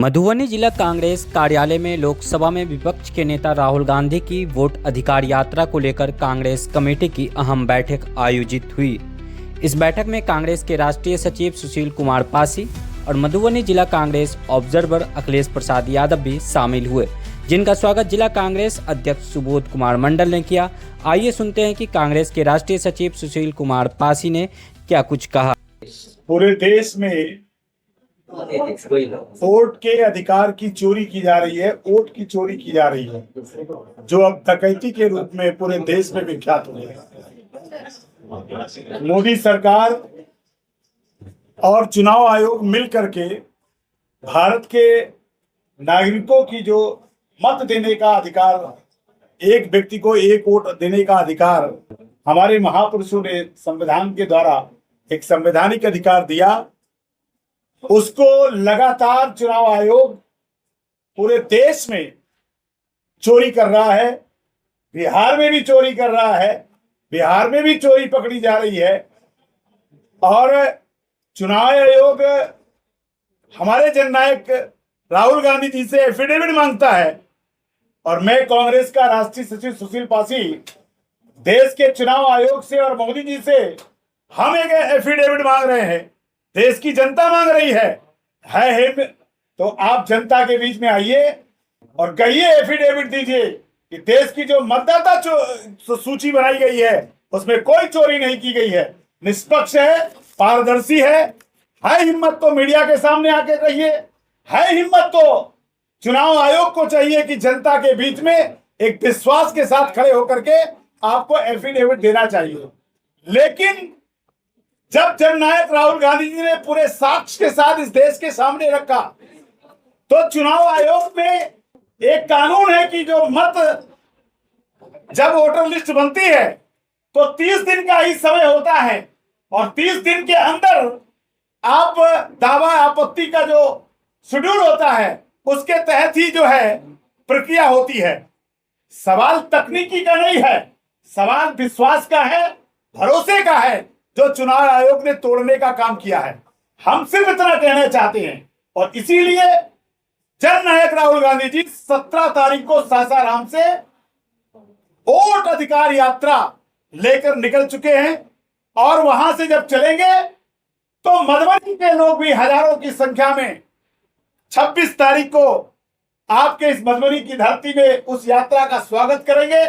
मधुबनी जिला कांग्रेस कार्यालय में लोकसभा में विपक्ष के नेता राहुल गांधी की वोट अधिकार यात्रा को लेकर कांग्रेस कमेटी की अहम बैठक आयोजित हुई। इस बैठक में कांग्रेस के राष्ट्रीय सचिव सुशील कुमार पासी और मधुबनी जिला कांग्रेस ऑब्जर्वर अखिलेश प्रसाद यादव भी शामिल हुए, जिनका स्वागत जिला कांग्रेस अध्यक्ष सुबोध कुमार मंडल ने किया। आइए सुनते हैं कि कांग्रेस के राष्ट्रीय सचिव सुशील कुमार पासी ने क्या कुछ कहा। पूरे देश में वोट के अधिकार की चोरी की जा रही है, वोट की चोरी की जा रही है, जो अब डकैती के रूप में पूरे देश में विख्यात हो गई है। मोदी सरकार और चुनाव आयोग मिल करके भारत के नागरिकों की जो मत देने का अधिकार, एक व्यक्ति को एक वोट देने का अधिकार हमारे महापुरुषों ने संविधान के द्वारा एक संवैधानिक अधिकार दिया, उसको लगातार चुनाव आयोग पूरे देश में चोरी कर रहा है। बिहार में भी चोरी कर रहा है, बिहार में भी चोरी पकड़ी जा रही है। और चुनाव आयोग हमारे जननायक राहुल गांधी जी से एफिडेविट मांगता है, और मैं कांग्रेस का राष्ट्रीय सचिव सुशील पासी देश के चुनाव आयोग से और मोदी जी से हम एक एफिडेविट मांग रहे हैं। देश की जनता मांग रही है। तो आप जनता के बीच में आइए और कहिए, एफिडेविट दीजिए कि देश की जो मतदाता सूची बनाई गई है उसमें कोई चोरी नहीं की गई है, निष्पक्ष है, पारदर्शी है। हिम्मत तो मीडिया के सामने आके कहिए, है हिम्मत तो चुनाव आयोग को चाहिए कि जनता के बीच में एक विश्वास के साथ खड़े होकर के आपको एफिडेविट देना चाहिए। लेकिन जब जननायक राहुल गांधी जी ने पूरे साक्ष्य के साथ इस देश के सामने रखा, तो चुनाव आयोग में एक कानून है कि जो मत जब वोटर लिस्ट बनती है तो 30 दिन का ही समय होता है, और 30 दिन के अंदर आप दावा आपत्ति का जो शेड्यूल होता है उसके तहत ही जो है प्रक्रिया होती है। सवाल तकनीकी का नहीं है, सवाल विश्वास का है, भरोसे का है, जो चुनाव आयोग ने तोड़ने का काम किया है। हम सिर्फ इतना कहना चाहते हैं, और इसीलिए जननायक राहुल गांधी जी 17 तारीख को सासाराम से वोट अधिकार यात्रा लेकर निकल चुके हैं, और वहां से जब चलेंगे तो मधुबनी के लोग भी हजारों की संख्या में 26 तारीख को आपके इस मधुबनी की धरती में उस यात्रा का स्वागत करेंगे,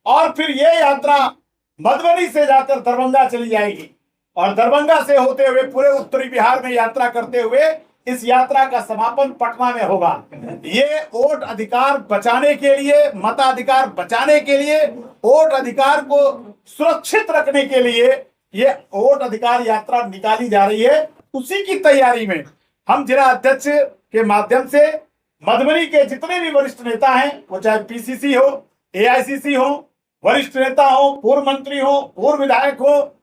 और फिर यह यात्रा मधुबनी से जाकर दरभंगा चली जाएगी, और दरभंगा से होते हुए पूरे उत्तरी बिहार में यात्रा करते हुए इस यात्रा का समापन पटना में होगा। ये वोट अधिकार बचाने के लिए, मताधिकार बचाने के लिए, वोट अधिकार को सुरक्षित रखने के लिए ये वोट अधिकार यात्रा निकाली जा रही है। उसी की तैयारी में हम जिला अध्यक्ष के माध्यम से मधुबनी के जितने भी वरिष्ठ नेता हैं, वो चाहे पीसीसी हो, एआईसीसी हो, वरिष्ठ नेता हो, पूर्व मंत्री हो, पूर्व विधायक हो,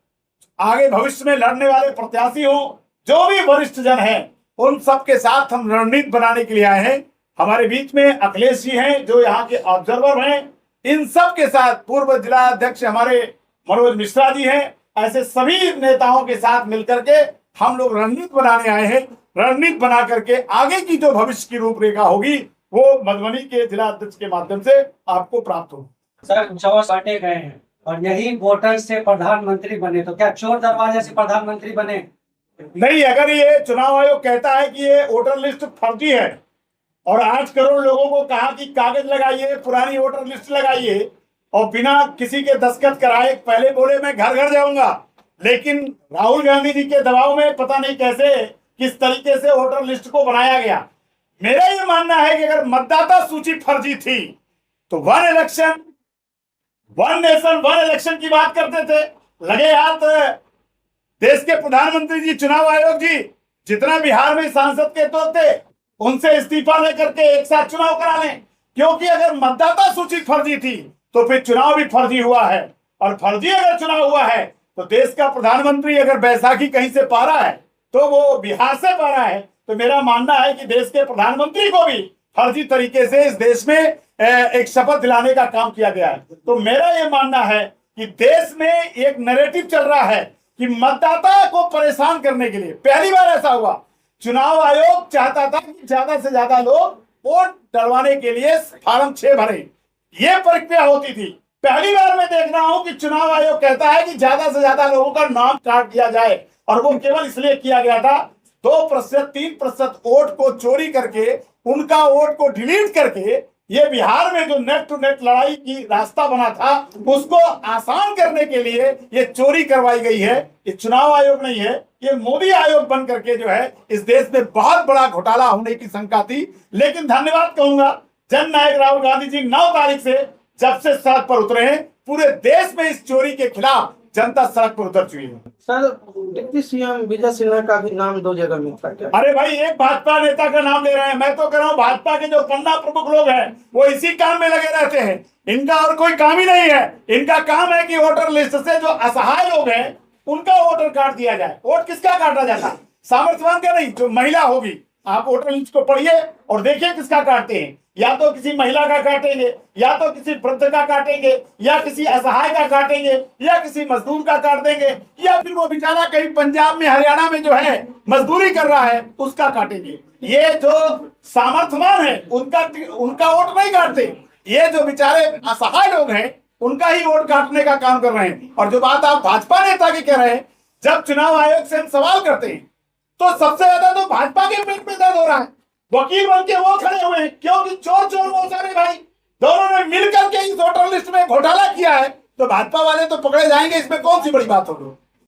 आगे भविष्य में लड़ने वाले प्रत्याशी हो, जो भी वरिष्ठ जन हैं, उन सब के साथ हम रणनीति बनाने के लिए आए हैं। हमारे बीच में अखिलेश जी हैं जो यहाँ के ऑब्जर्वर हैं, इन सब के साथ पूर्व जिला अध्यक्ष हमारे मनोज मिश्रा जी हैं। ऐसे सभी नेताओं के साथ मिलकर के हम लोग रणनीति बनाने आए हैं। रणनीति बना करके आगे की जो भविष्य की रूपरेखा होगी वो मधुबनी के जिला अध्यक्ष के माध्यम से आपको प्राप्त होगी। सर, 4 बांटे गए हैं और यही वोटर से प्रधानमंत्री बने, तो क्या चोर दरवाजे से प्रधानमंत्री बने? नहीं, अगर ये चुनाव आयोग कहता है कि ये वोटर लिस्ट फर्जी है और 8 करोड़ लोगों को कहा कि कागज लगाइए, पुरानी वोटर लिस्ट लगाइए, और बिना किसी के दस्तखत कराए पहले बोले मैं घर घर जाऊंगा, लेकिन राहुल गांधी जी के दबाव में पता नहीं कैसे किस तरीके से वोटर लिस्ट को बनाया गया। मेरा ये मानना है कि अगर मतदाता सूची फर्जी थी तो one election one nation one election की बात करते थे। लगे हाथ देश के प्रधानमंत्री जी, चुनाव आयोग जी, जितना बिहार में सांसद के तो थे उनसे इस्तीफा लेकर के एक साथ चुनाव करा लें, क्योंकि अगर मतदाता सूची फर्जी थी तो फिर चुनाव भी फर्जी हुआ है, और फर्जी अगर चुनाव हुआ है तो देश का प्रधानमंत्री अगर बैसाखी कहीं से पा रहा है तो वो बिहार से पा रहा है। तो मेरा मानना है कि देश के प्रधानमंत्री को भी फर्जी तरीके से इस देश में एक शपथ दिलाने का काम किया गया है। तो मेरा यह मानना है कि देश में एक नैरेटिव चल रहा है कि मतदाता को परेशान करने के लिए, पहली बार ऐसा हुआ चुनाव आयोग चाहता था कि ज्यादा से ज्यादा लोग वोट डलवाने के लिए फार्म 6 भरे, ये प्रक्रिया होती थी। पहली बार मैं देख रहा हूं कि चुनाव आयोग कहता है कि ज्यादा से ज्यादा लोगों का नाम काट दिया जाए, और वो केवल इसलिए किया गया था 2% 3% वोट को चोरी करके, उनका वोट को डिलीट करके, ये बिहार में जो नेट टू नेट लड़ाई की रास्ता बना था उसको आसान करने के लिए ये चोरी करवाई गई है। ये चुनाव आयोग नहीं है, ये मोदी आयोग बन करके जो है इस देश में बहुत बड़ा घोटाला होने की शंका थी। लेकिन धन्यवाद कहूंगा जननायक राहुल गांधी जी 9 तारीख से जब से सड़क पर उतरे हैं, पूरे देश में इस चोरी के खिलाफ जनता सड़क पर उतर चुकी है। Sir, deputy CM Vijay Sinha का भी नाम 2 जगह मिलता है। अरे भाई, एक भाजपा नेता का नाम ले रहे हैं। मैं तो कह रहा हूं भाजपा के जो पन्ना प्रमुख लोग हैं वो इसी काम में लगे रहते हैं, इनका और कोई काम ही नहीं है। इनका काम है कि वोटर लिस्ट से जो असहाय लोग हैं उनका वोटर काट दिया जाए। वोट किसका काटा जाता? सामर्थ्यवान का नहीं, जो महिला होगी। आप वोटर लिस्ट को पढ़िए और देखिए किसका काटते हैं। या तो किसी महिला का काटेंगे, या तो किसी वृद्ध का काटेंगे, या किसी असहाय का काटेंगे, या किसी मजदूर का काट देंगे, या फिर वो बेचारा कहीं पंजाब में हरियाणा में जो है मजदूरी कर रहा है उसका काटेंगे। ये जो सामर्थ्यवान है उनका वोट नहीं काटते, ये जो बेचारे असहाय लोग हैं उनका ही वोट काटने का काम कर रहे हैं। और जो बात आप भाजपा नेता की कह रहे हैं, जब चुनाव आयोग से हम सवाल करते हैं तो सबसे ज्यादा तो भाजपा के पेट में दर्द हो रहा है। वकील बन के वो खड़े हुए हैं, क्योंकि चोर वो सारे भाई दोनों ने मिलकर के इस वोटर लिस्ट में घोटाला किया है, तो भाजपा वाले तो पकड़े जाएंगे, इसमें कौन सी बड़ी बात होगी।